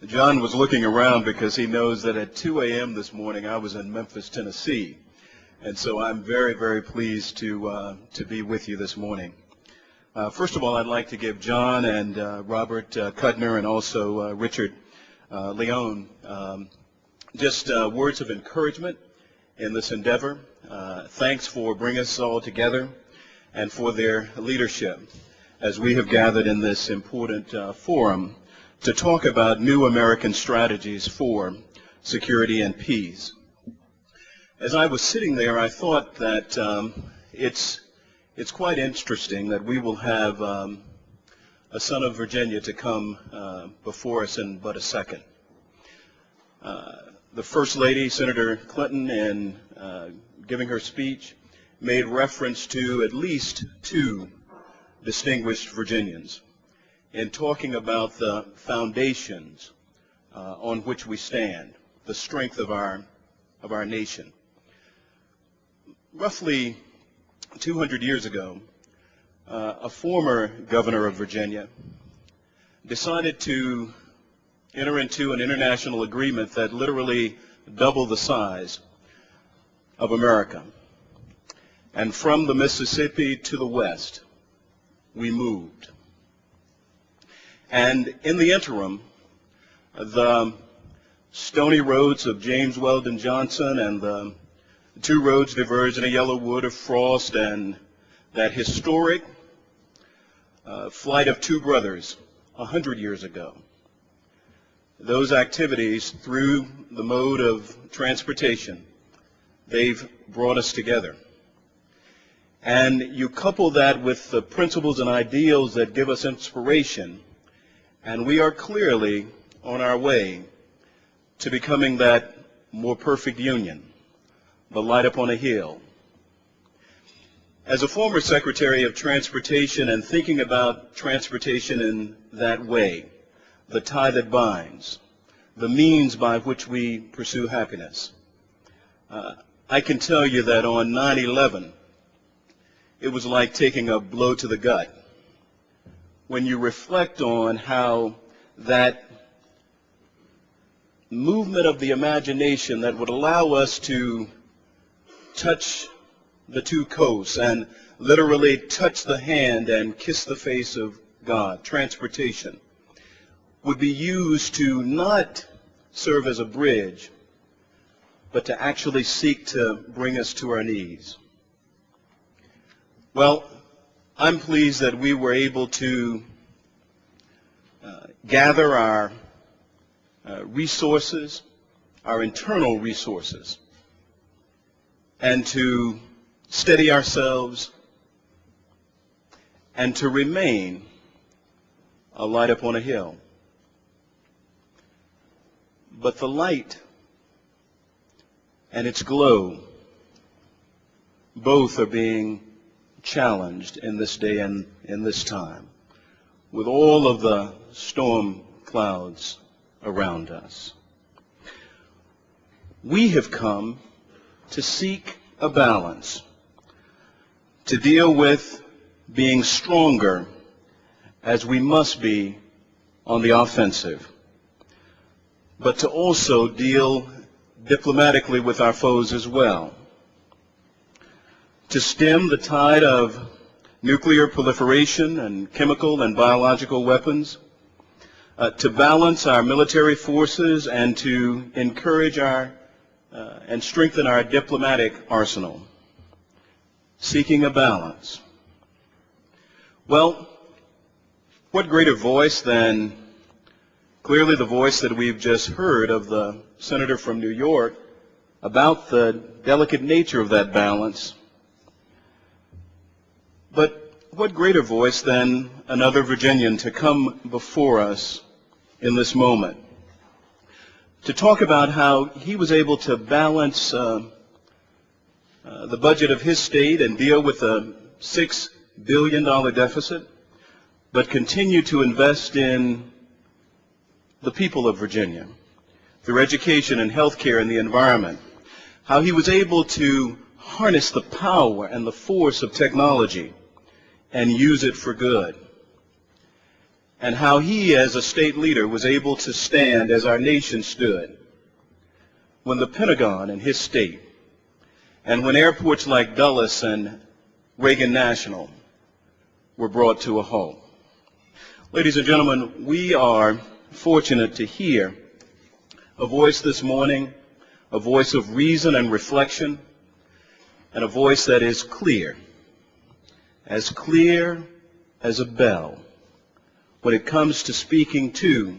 John was looking around because he knows that at 2 a.m. this morning I was in Memphis, Tennessee. And so I'm very, very pleased to be with you this morning. First of all, I'd like to give John and Robert Kudner and also Richard Leone just words of encouragement in this endeavor. Thanks for bringing us all together and for their leadership as we have gathered in this important forum to talk about new American strategies for security and peace. As I was sitting there, I thought that it's quite interesting that we will have a son of Virginia to come before us in but a second. The First Lady, Senator Clinton, in giving her speech, made reference to at least two distinguished Virginians in talking about the foundations on which we stand, the strength of our nation. Roughly 200 years ago, a former governor of Virginia decided to enter into an international agreement that literally doubled the size of America. And from the Mississippi to the west, we moved. And in the interim, the stony roads of James Weldon Johnson and the two roads diverged in a yellow wood of frost, and that historic flight of two brothers 100 years ago. Those activities through the mode of transportation, they've brought us together. And you couple that with the principles and ideals that give us inspiration, and we are clearly on our way to becoming that more perfect union, the light upon a hill. As a former Secretary of Transportation and thinking about transportation in that way, the tie that binds, the means by which we pursue happiness, I can tell you that on 9/11, it was like taking a blow to the gut. When you reflect on how that movement of the imagination that would allow us to touch the two coasts and literally touch the hand and kiss the face of God, transportation, would be used to not serve as a bridge, but to actually seek to bring us to our knees. Well, I'm pleased that we were able to gather our resources, our internal resources, and to steady ourselves and to remain a light upon a hill. But the light and its glow both are being challenged in this day and in this time, with all of the storm clouds around us. We have come to seek a balance, to deal with being stronger as we must be on the offensive, but to also deal diplomatically with our foes as well, to stem the tide of nuclear proliferation and chemical and biological weapons, to balance our military forces and to encourage and strengthen our diplomatic arsenal, seeking a balance. Well, what greater voice than clearly the voice that we've just heard of the senator from New York about the delicate nature of that balance. But what greater voice than another Virginian to come before us in this moment to talk about how he was able to balance the budget of his state and deal with a $6 billion deficit, but continue to invest in the people of Virginia through education and health care and the environment, how he was able to harness the power and the force of technology and use it for good. and how he, as a state leader, was able to stand as our nation stood when the Pentagon and his state, and when airports like Dulles and Reagan National were brought to a halt. Ladies and gentlemen, we are fortunate to hear a voice this morning, a voice of reason and reflection, and a voice that is clear as a bell when it comes to speaking to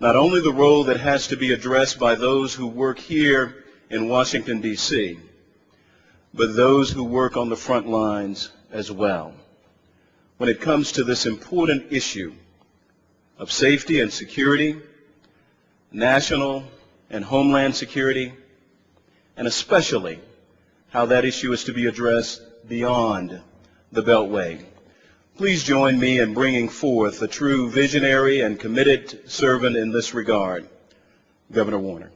not only the role that has to be addressed by those who work here in Washington, D.C., but those who work on the front lines as well, when it comes to this important issue of safety and security, national and homeland security, and especially how that issue is to be addressed beyond the Beltway. Please join me in bringing forth a true visionary and committed servant in this regard, Governor Warner.